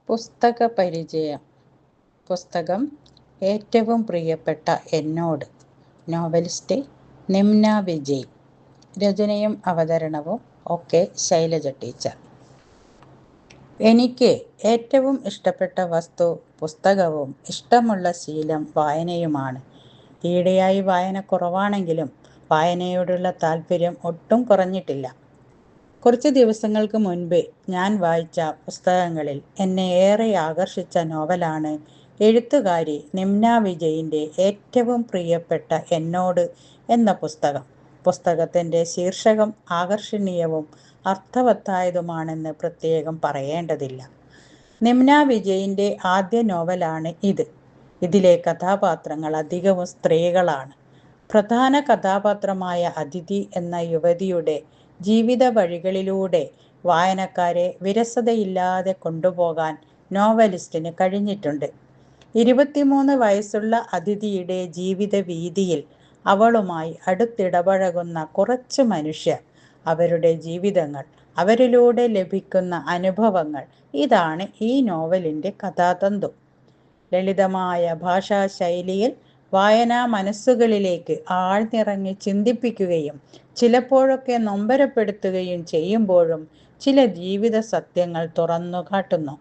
പുസ്തക പരിചയം. പുസ്തകം ഏറ്റവും പ്രിയപ്പെട്ട എന്നോട്. നോവലിസ്റ്റ് നിമ്ന വിജയ്. രചനയും അവതരണവും ഒക്കെ ശൈലജ ടീച്ചർ. എനിക്ക് ഏറ്റവും ഇഷ്ടപ്പെട്ട വസ്തു പുസ്തകവും ഇഷ്ടമുള്ള ശീലം വായനയുമാണ്. ഈയിടെയായി വായന കുറവാണെങ്കിലും വായനയോടുള്ള താല്പര്യം ഒട്ടും കുറഞ്ഞിട്ടില്ല. കുറച്ച് ദിവസങ്ങൾക്ക് മുൻപ് ഞാൻ വായിച്ച പുസ്തകങ്ങളിൽ എന്നെ ഏറെ ആകർഷിച്ച നോവലാണ് എഴുത്തുകാരി നിമ്ന വിജയിൻ്റെ ഏറ്റവും പ്രിയപ്പെട്ട എന്നോട് എന്ന പുസ്തകം. പുസ്തകത്തിൻ്റെ ശീർഷകം ആകർഷണീയവും അർത്ഥവത്തായതുമാണെന്ന് പ്രത്യേകം പറയേണ്ടതില്ല. നിമ്ന വിജയിൻ്റെ ആദ്യ നോവലാണ് ഇത്. ഇതിലെ കഥാപാത്രങ്ങൾ അധികവും സ്ത്രീകളാണ്. പ്രധാന കഥാപാത്രമായ അതിഥി എന്ന യുവതിയുടെ ജീവിത വഴികളിലൂടെ വായനക്കാരെ വിരസതയില്ലാതെ കൊണ്ടുപോകാൻ നോവലിസ്റ്റിന് കഴിഞ്ഞിട്ടുണ്ട്. 23 വയസ്സുള്ള അതിഥിയുടെ ജീവിത വീതിയിൽ അവളുമായി അടുത്തിടപഴകുന്ന കുറച്ച് മനുഷ്യർ, അവരുടെ ജീവിതങ്ങൾ, അവരിലൂടെ ലഭിക്കുന്ന അനുഭവങ്ങൾ, ഇതാണ് ഈ നോവലിൻ്റെ കഥാതന്തു. ലളിതമായ ഭാഷാശൈലിയിൽ വായനാ മനസ്സുകളിലേക്ക് ആഴ്ന്നിറങ്ങി ചിന്തിപ്പിക്കുകയും ചിലപ്പോഴൊക്കെ നൊമ്പരപ്പെടുത്തുകയും ചെയ്യുമ്പോഴും ചില ജീവിത സത്യങ്ങൾ തുറന്നു കാട്ടുന്നു.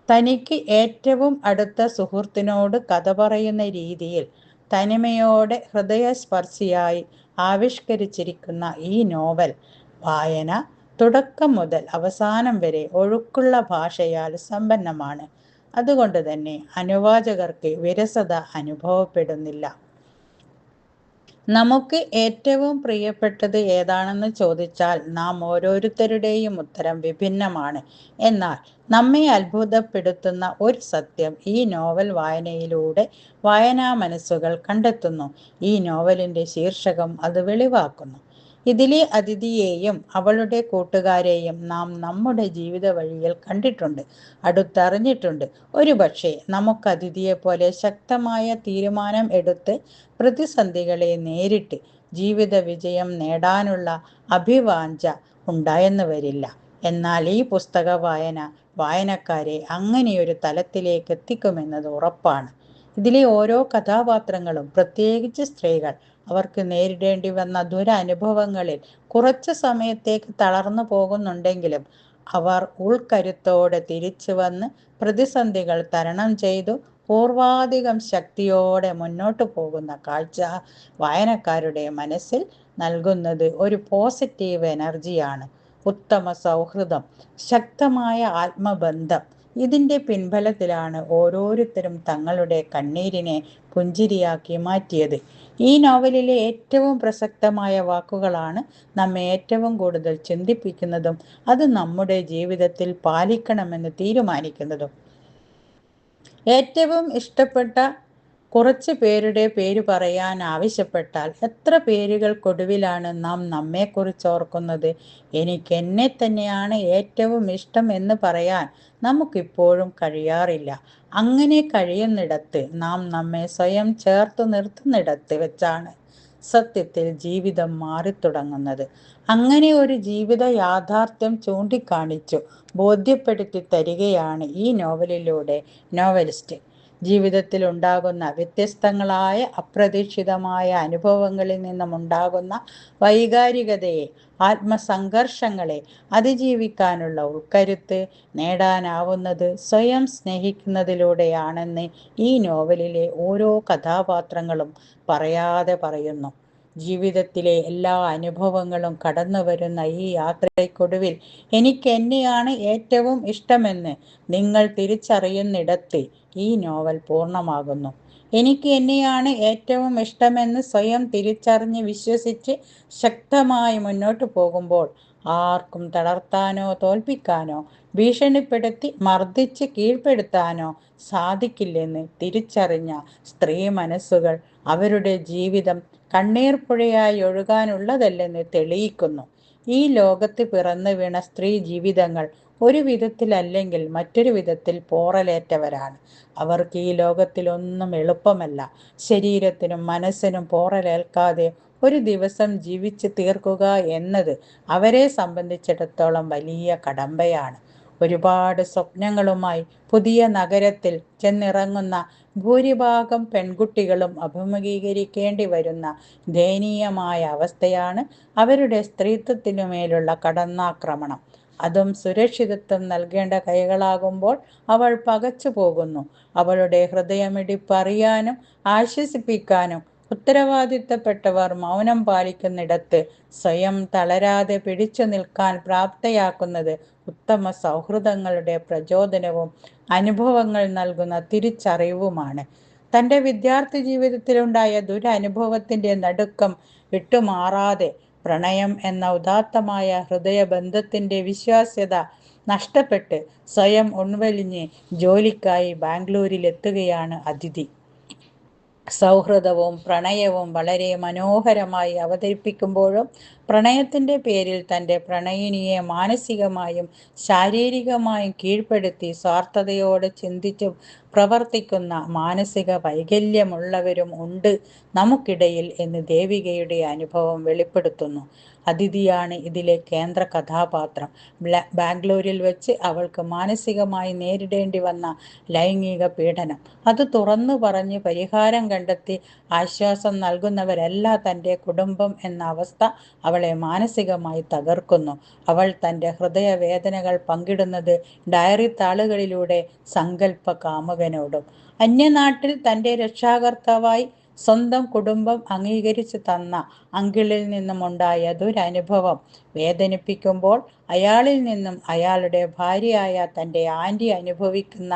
തനിക്ക് ഏറ്റവും അടുത്ത സുഹൃത്തിനോട് കഥ പറയുന്ന രീതിയിൽ തനിമയോടെ ഹൃദയസ്പർശിയായി ആവിഷ്കരിച്ചിരിക്കുന്ന ഈ നോവൽ വായന തുടക്കം മുതൽ അവസാനം വരെ ഒഴുക്കുള്ള ഭാഷയാൽ സമ്പന്നമാണ്. അതുകൊണ്ട് തന്നെ അനുവാചകർക്ക് വിരസത അനുഭവപ്പെടുന്നില്ല. നമുക്ക് ഏറ്റവും പ്രിയപ്പെട്ടത് ഏതാണെന്ന് ചോദിച്ചാൽ നാം ഓരോരുത്തരുടെയും ഉത്തരം വിഭിന്നമാണ്. എന്നാൽ നമ്മെ അത്ഭുതപ്പെടുത്തുന്ന ഒരു സത്യം ഈ നോവൽ വായനയിലൂടെ വായനാ മനസ്സുകൾ കണ്ടെത്തുന്നു. ഈ നോവലിൻ്റെ ശീർഷകം അത് വെളിവാക്കുന്നു. ഇതിലെ അതിഥിയെയും അവളുടെ കൂട്ടുകാരെയും നാം നമ്മുടെ ജീവിത വഴിയിൽ കണ്ടിട്ടുണ്ട്, അടുത്തറിഞ്ഞിട്ടുണ്ട്. ഒരുപക്ഷെ നമുക്ക് അതിഥിയെപ്പോലെ ശക്തമായ തീരുമാനം എടുത്ത് പ്രതിസന്ധികളെ നേരിട്ട് ജീവിത വിജയം നേടാനുള്ള അഭിവാഞ്ച ഉണ്ടായെന്ന് വരില്ല. എന്നാൽ ഈ പുസ്തക വായന വായനക്കാരെ അങ്ങനെയൊരു തലത്തിലേക്ക് എത്തിക്കുമെന്നത് ഉറപ്പാണ്. ഇതിലെ ഓരോ കഥാപാത്രങ്ങളും, പ്രത്യേകിച്ച് സ്ത്രീകൾ, അവർക്ക് നേരിടേണ്ടി വന്ന ദുരനുഭവങ്ങളിൽ കുറച്ച് സമയത്തേക്ക് തളർന്നു പോകുന്നുണ്ടെങ്കിലും അവർ ഉൾക്കരുത്തോടെ തിരിച്ചു വന്ന് പ്രതിസന്ധികൾ തരണം ചെയ്തു പൂർവാധികം ശക്തിയോടെ മുന്നോട്ട് പോകുന്ന കാഴ്ച വായനക്കാരുടെ മനസ്സിൽ നൽകുന്നത് ഒരു പോസിറ്റീവ് എനർജിയാണ്. ഉത്തമ സൗഹൃദം, ശക്തമായ ആത്മബന്ധം, ഇതിൻ്റെ പിൻബലത്തിലാണ് ഓരോരുത്തരും തങ്ങളുടെ കണ്ണീരിനെ പുഞ്ചിരിയാക്കി മാറ്റിയത്. ഈ നോവലിലെ ഏറ്റവും പ്രസക്തമായ വാക്കുകളാണ് നമ്മെ ഏറ്റവും കൂടുതൽ ചിന്തിപ്പിക്കുന്നതും അത് നമ്മുടെ ജീവിതത്തിൽ പാലിക്കണമെന്ന് തീരുമാനിക്കുന്നതും. ഏറ്റവും ഇഷ്ടപ്പെട്ട കുറച്ച് പേരുടെ പേര് പറയാൻ ആവശ്യപ്പെട്ടാൽ എത്ര പേരുകൾക്കൊടുവിലാണ് നാം നമ്മെക്കുറിച്ച് ഓർക്കുന്നത്? എനിക്ക് എന്നെ തന്നെയാണ് ഏറ്റവും ഇഷ്ടം എന്ന് പറയാൻ നമുക്കിപ്പോഴും കഴിയാറില്ല. അങ്ങനെ കഴിയുന്നിടത്ത്, നാം നമ്മെ സ്വയം ചേർത്ത് നിർത്തുന്നിടത്ത് വെച്ചാണ് സത്യത്തിൽ ജീവിതം മാറിത്തുടങ്ങുന്നത്. അങ്ങനെ ഒരു ജീവിത യാഥാർത്ഥ്യം ചൂണ്ടിക്കാണിച്ചു ബോധ്യപ്പെടുത്തി തരികയാണ് ഈ നോവലിലൂടെ നോവലിസ്റ്റ്. ജീവിതത്തിൽ ഉണ്ടാകുന്ന വ്യത്യസ്തങ്ങളായ അപ്രതീക്ഷിതമായ അനുഭവങ്ങളിൽ നിന്നും ഉണ്ടാകുന്ന വൈകാരികതയെ, ആത്മസംഘർഷങ്ങളെ അതിജീവിക്കാനുള്ള ഉൾക്കരുത്ത് നേടാനാവുന്നത് സ്വയം സ്നേഹിക്കുന്നതിലൂടെയാണെന്ന് ഈ നോവലിലെ ഓരോ കഥാപാത്രങ്ങളും പറയാതെ പറയുന്നു. ജീവിതത്തിലെ എല്ലാ അനുഭവങ്ങളും കടന്നു വരുന്ന ഈ യാത്രയ്ക്കൊടുവിൽ എനിക്ക് എന്നെയാണ് ഏറ്റവും ഇഷ്ടമെന്ന് നിങ്ങൾ തിരിച്ചറിയുന്നിടത്ത് ഈ നോവൽ പൂർണ്ണമാകുന്നു. എനിക്ക് എന്നെയാണ് ഏറ്റവും ഇഷ്ടമെന്ന് സ്വയം തിരിച്ചറിഞ്ഞ് വിശ്വസിച്ച് ശക്തമായി മുന്നോട്ട് പോകുമ്പോൾ ആർക്കും തളർത്താനോ തോൽപ്പിക്കാനോ ഭീഷണിപ്പെടുത്തി മർദ്ദിച്ച് കീഴ്പ്പെടുത്താനോ സാധിക്കില്ലെന്ന് തിരിച്ചറിഞ്ഞ സ്ത്രീ മനസ്സുകൾ അവരുടെ ജീവിതം കണ്ണീർ പുഴയായി ഒഴുകാനുള്ളതല്ലെന്ന് തെളിയിക്കുന്നു. ഈ ലോകത്ത് പിറന്നു വീണ സ്ത്രീ ജീവിതങ്ങൾ ഒരു വിധത്തിലല്ലെങ്കിൽ മറ്റൊരു വിധത്തിൽ പോറലേറ്റവരാണ്. അവർക്ക് ഈ ലോകത്തിലൊന്നും എളുപ്പമല്ല. ശരീരത്തിനും മനസ്സിനും പോറലേൽക്കാതെ ഒരു ദിവസം ജീവിച്ച് തീർക്കുക എന്നത് അവരെ സംബന്ധിച്ചിടത്തോളം വലിയ കടമ്പയാണ്. ഒരുപാട് സ്വപ്നങ്ങളുമായി പുതിയ നഗരത്തിൽ ചെന്നിറങ്ങുന്ന ഭൂരിഭാഗം പെൺകുട്ടികളും അഭിമുഖീകരിക്കേണ്ടി വരുന്ന ദയനീയമായ അവസ്ഥയാണ് അവരുടെ സ്ത്രീത്വത്തിനുമേലുള്ള കടന്നാക്രമണം. അതും സുരക്ഷിതത്വം നൽകേണ്ട കൈകളാകുമ്പോൾ അവൾ പകച്ചു പോകുന്നു. അവളുടെ ഹൃദയമിടിപ്പ് അറിയാനും ആശ്വസിപ്പിക്കാനും ഉത്തരവാദിത്തപ്പെട്ടവർ മൗനം പാലിക്കുന്നിടത്ത് സ്വയം തളരാതെ പിടിച്ചു നിൽക്കാൻ പ്രാപ്തയാക്കുന്നത് ഉത്തമ സൗഹൃദങ്ങളുടെ പ്രചോദനവും അനുഭവങ്ങൾ നൽകുന്ന തിരിച്ചറിവുമാണ്. തൻ്റെ വിദ്യാർത്ഥി ജീവിതത്തിലുണ്ടായ ദുരനുഭവത്തിൻ്റെ നടുക്കം വിട്ടുമാറാതെ പ്രണയം എന്ന ഉദാത്തമായ ഹൃദയബന്ധത്തിൻ്റെ വിശ്വാസ്യത നഷ്ടപ്പെട്ട് സ്വയം ഉൾവലിഞ്ഞ് ജോലിക്കായി ബാംഗ്ലൂരിലെത്തുകയാണ് അതിഥി. സൗഹൃദവും പ്രണയവും വളരെ മനോഹരമായി അവതരിപ്പിക്കുമ്പോഴും പ്രണയത്തിൻ്റെ പേരിൽ തൻ്റെ പ്രണയിനിയെ മാനസികമായും ശാരീരികമായും കീഴ്പ്പെടുത്തി സ്വാർത്ഥതയോടെ ചിന്തിച്ചു പ്രവർത്തിക്കുന്ന മാനസിക വൈകല്യമുള്ളവരും ഉണ്ട് നമുക്കിടയിൽ എന്ന് ദേവികയുടെ അനുഭവം വെളിപ്പെടുത്തുന്നു. അതിഥിയാണ് ഇതിലെ കേന്ദ്ര കഥാപാത്രം. ബാംഗ്ലൂരിൽ വെച്ച് അവൾക്ക് മാനസികമായി നേരിടേണ്ടി വന്ന ലൈംഗിക പീഡനം അത് തുറന്നു പറഞ്ഞ് പരിഹാരം കണ്ടെത്തി ആശ്വാസം നൽകുന്നവരല്ല തൻ്റെ കുടുംബം എന്ന അവസ്ഥ അവളെ മാനസികമായി തകർക്കുന്നു. അവൾ തൻ്റെ ഹൃദയവേദനകൾ പങ്കിടുന്നത് ഡയറി താളുകളിലൂടെ സങ്കല്പ കാമുകനോടും. അന്യനാട്ടിൽ തൻ്റെ രക്ഷാകർത്താവായി സ്വന്തം കുടുംബം അംഗീകരിച്ചു തന്ന അങ്കിളിൽ നിന്നുമുണ്ടായ ദുരനുഭവം വേദനിപ്പിക്കുമ്പോൾ അയാളിൽ നിന്നും അയാളുടെ ഭാര്യയായ തൻ്റെ ആൻറ്റി അനുഭവിക്കുന്ന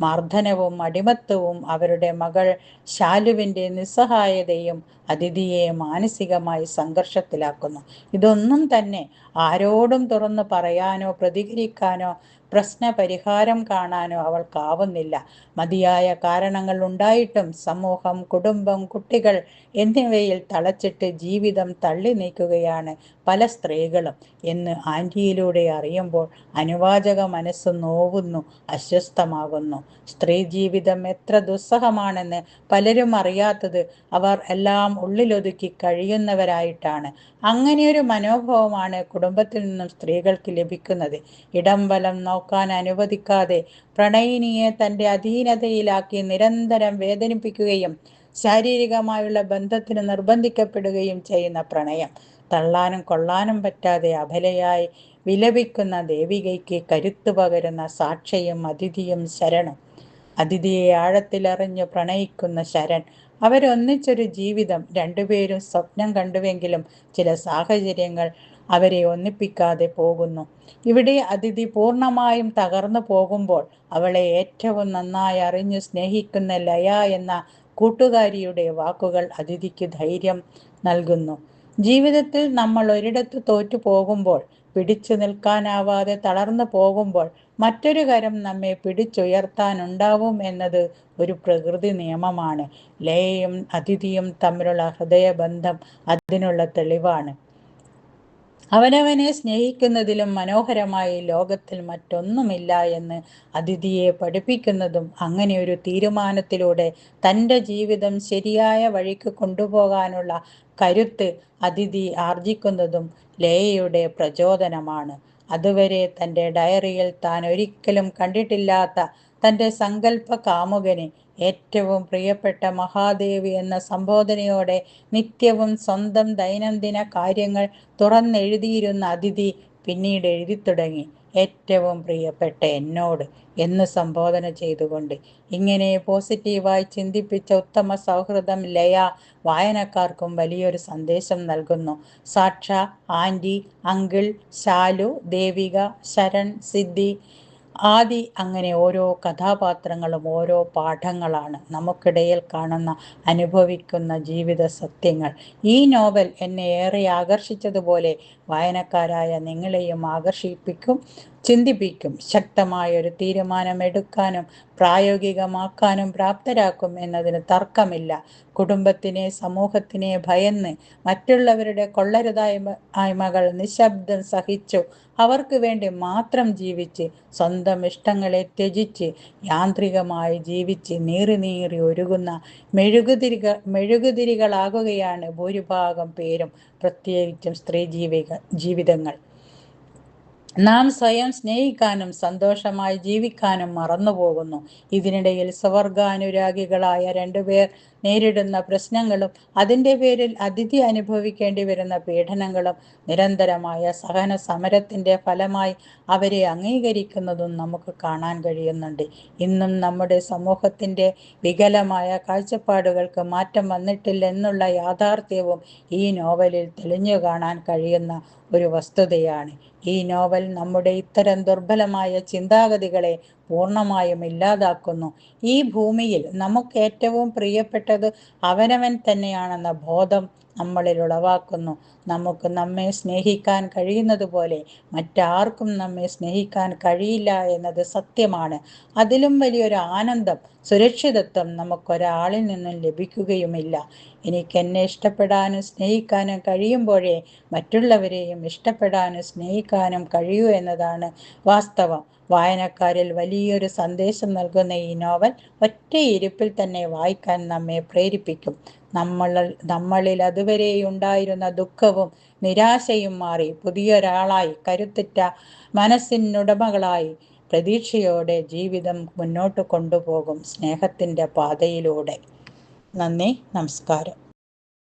മർദ്ദനവും അടിമത്തവും അവരുടെ മകൾ ശാലുവിൻ്റെ നിസ്സഹായതയും അതിഥിയെ മാനസികമായി സംഘർഷത്തിലാക്കുന്നു. ഇതൊന്നും തന്നെ ആരോടും തുറന്നു പറയാനോ പ്രതികരിക്കാനോ പ്രശ്ന പരിഹാരം കാണാനോ അവൾക്കാവുന്നില്ല. മതിയായ കാരണങ്ങൾ ഉണ്ടായിട്ടും സമൂഹം, കുടുംബം, കുട്ടികൾ എന്നിവയിൽ തളച്ചിട്ട് ജീവിതം തള്ളി നീക്കുകയാണ് പല സ്ത്രീകളും എന്ന് ആൻറ്റിയിലൂടെ അറിയുമ്പോൾ അനുവാചക മനസ്സ് നോവുന്നു, അസ്വസ്ഥമാകുന്നു. സ്ത്രീ ജീവിതം എത്ര ദുസ്സഹമാണെന്ന് പലരും അറിയാത്തത് അവർ എല്ലാം ഉള്ളിലൊതുക്കി കഴിയുന്നവരായിട്ടാണ്. അങ്ങനെയൊരു മനോഭാവമാണ് കുടുംബത്തിൽ നിന്നും സ്ത്രീകൾക്ക് ലഭിക്കുന്നത്. ഇടംവലം നോക്കാൻ അനുവദിക്കാതെ പ്രണയിനിയെ തൻ്റെ അധീനതയിലാക്കി നിരന്തരം വേദനിപ്പിക്കുകയും ശാരീരികമായുള്ള ബന്ധത്തിന് നിർബന്ധിക്കപ്പെടുകയും ചെയ്യുന്ന പ്രണയം. തള്ളാനും കൊള്ളാനും പറ്റാതെ അബലയായി വിലപിക്കുന്ന ദേവികയ്ക്ക് കരുത്തു പകരുന്ന സാക്ഷിയും അതിഥിയും ശരണും. അതിഥിയെ ആഴത്തിലറിഞ്ഞ് പ്രണയിക്കുന്ന ശരൺ. അവരൊന്നിച്ചൊരു ജീവിതം രണ്ടുപേരും സ്വപ്നം കണ്ടുവെങ്കിലും ചില സാഹചര്യങ്ങൾ അവരെ ഒന്നിപ്പിക്കാതെ പോകുന്നു. ഇവിടെ അതിഥി പൂർണ്ണമായും തകർന്നു പോകുമ്പോൾ അവളെ ഏറ്റവും നന്നായി അറിഞ്ഞു സ്നേഹിക്കുന്ന ലയ എന്ന കൂട്ടുകാരിയുടെ വാക്കുകൾ അതിഥിക്ക് ധൈര്യം നൽകുന്നു. ജീവിതത്തിൽ നമ്മൾ ഒരിടത്ത് തോറ്റു പോകുമ്പോൾ, പിടിച്ചു നിൽക്കാനാവാതെ തളർന്നു പോകുമ്പോൾ മറ്റൊരു കരം നമ്മെ പിടിച്ചുയർത്താനുണ്ടാവും എന്നത് ഒരു പ്രകൃതി നിയമമാണ്. ലയയും അതിഥിയും തമ്മിലുള്ള ഹൃദയബന്ധം അതിനുള്ള തെളിവാണ്. അവനവനെ സ്നേഹിക്കുന്നതിലും മനോഹരമായി ലോകത്തിൽ മറ്റൊന്നുമില്ല എന്ന് അതിഥിയെ പഠിപ്പിക്കുന്നതും അങ്ങനെയൊരു തീരുമാനത്തിലൂടെ തൻ്റെ ജീവിതം ശരിയായ വഴിക്ക് കൊണ്ടുപോകാനുള്ള കരുത്ത് അതിഥി ആർജിക്കുന്നതും ലയയുടെ പ്രചോദനമാണ്. അതുവരെ തൻ്റെ ഡയറിയിൽ താൻ ഒരിക്കലും കണ്ടിട്ടില്ലാത്ത തൻ്റെ സങ്കല്പ കാമുകന് ഏറ്റവും പ്രിയപ്പെട്ട മഹാദേവി എന്ന സംബോധനയോടെ നിത്യവും സ്വന്തം ദൈനംദിന കാര്യങ്ങൾ തുറന്നെഴുതിയിരുന്ന അതിഥി പിന്നീട് എഴുതി തുടങ്ങി ഏറ്റവും പ്രിയപ്പെട്ട എന്നോട് എന്ന് സംബോധന ചെയ്തുകൊണ്ട്. ഇങ്ങനെ പോസിറ്റീവായി ചിന്തിപ്പിച്ച ഉത്തമ സൗഹൃദം ലയ വായനക്കാർക്കും വലിയൊരു സന്ദേശം നൽകുന്നു. സാക്ഷ, ആൻറ്റി, അങ്കിൾ, ശാലു, ദേവിക, ശരൺ, സിദ്ധി, ആദി അങ്ങനെ ഓരോ കഥാപാത്രങ്ങളും ഓരോ പാഠങ്ങളാണ് നമുക്കിടയിൽ കാണുന്ന അനുഭവിക്കുന്ന ജീവിത സത്യങ്ങൾ. ഈ നോവൽ എന്നെ ഏറെ ആകർഷിച്ചതുപോലെ വായനക്കാരായ നിങ്ങളെയും ആകർഷിപ്പിക്കും, ചിന്തിപ്പിക്കും, ശക്തമായൊരു തീരുമാനമെടുക്കാനും പ്രായോഗികമാക്കാനും പ്രാപ്തരാക്കും എന്നതിന് തർക്കമില്ല. കുടുംബത്തിനെ, സമൂഹത്തിനെ ഭയന്ന് മറ്റുള്ളവരുടെ കൊള്ളരുതായ്മകൾ നിശബ്ദം സഹിച്ചു അവർക്ക് വേണ്ടി മാത്രം ജീവിച്ച് സ്വന്തം ഇഷ്ടങ്ങളെ ത്യജിച്ച് യാന്ത്രികമായി ജീവിച്ച് നീറി നീറി ഒരുകുന്ന മെഴുകുതിരികളാകുകയാണ് ഭൂരിഭാഗം പേരും, പ്രത്യേകിച്ചും സ്ത്രീ ജീവിതങ്ങൾ. നാം സ്വയം സ്നേഹിക്കാനും സന്തോഷമായി ജീവിക്കാനും മറന്നുപോകുന്നു. ഇതിനിടയിൽ സ്വവർഗാനുരാഗികളായ രണ്ടുപേർ നേരിടുന്ന പ്രശ്നങ്ങളും അതിൻ്റെ പേരിൽ അതിഥി അനുഭവിക്കേണ്ടി വരുന്ന പീഡനങ്ങളും നിരന്തരമായ സഹന സമരത്തിൻ്റെ ഫലമായി അവരെ അംഗീകരിക്കുന്നതും നമുക്ക് കാണാൻ കഴിയുന്നുണ്ട്. ഇന്നും നമ്മുടെ സമൂഹത്തിൻ്റെ വികലമായ കാഴ്ചപ്പാടുകൾക്ക് മാറ്റം വന്നിട്ടില്ലെന്നുള്ള യാഥാർത്ഥ്യവും ഈ നോവലിൽ തെളിഞ്ഞു കാണാൻ കഴിയുന്ന ഒരു വസ്തുതയാണ്. ഈ നോവൽ നമ്മുടെ ഇത്തരം ദുർബലമായ ചിന്താഗതികളെ പൂർണ്ണമായും ഇല്ലാതാക്കുന്നു. ഈ ഭൂമിയിൽ നമുക്ക് ഏറ്റവും പ്രിയപ്പെട്ടത് അവനവൻ തന്നെയാണെന്ന ബോധം നമ്മളിൽ ഉളവാക്കുന്നു. നമുക്ക് നമ്മെ സ്നേഹിക്കാൻ കഴിയുന്നത് പോലെ മറ്റാർക്കും നമ്മെ സ്നേഹിക്കാൻ കഴിയില്ല എന്നത് സത്യമാണ്. അതിലും വലിയൊരു ആനന്ദം, സുരക്ഷിതത്വം നമുക്കൊരാളിൽ നിന്നും ലഭിക്കുകയുമില്ല. എനിക്കെന്നെ ഇഷ്ടപ്പെടാനും സ്നേഹിക്കാനും കഴിയുമ്പോഴേ മറ്റുള്ളവരെയും ഇഷ്ടപ്പെടാനും സ്നേഹിക്കാനും കഴിയൂ എന്നതാണ് വാസ്തവം. വായനക്കാരിൽ വലിയൊരു സന്ദേശം നൽകുന്ന ഈ നോവൽ ഒറ്റയിരുപ്പിൽ തന്നെ വായിക്കാൻ നമ്മെ പ്രേരിപ്പിക്കും. നമ്മളിൽ അതുവരെ ഉണ്ടായിരുന്ന ദുഃഖവും നിരാശയും മാറി പുതിയൊരാളായി, കരുത്തുറ്റ മനസ്സിനുടമകളായി പ്രതീക്ഷയോടെ ജീവിതം മുന്നോട്ട് കൊണ്ടുപോകും സ്നേഹത്തിൻ്റെ പാതയിലൂടെ. നന്ദി, നമസ്കാരം.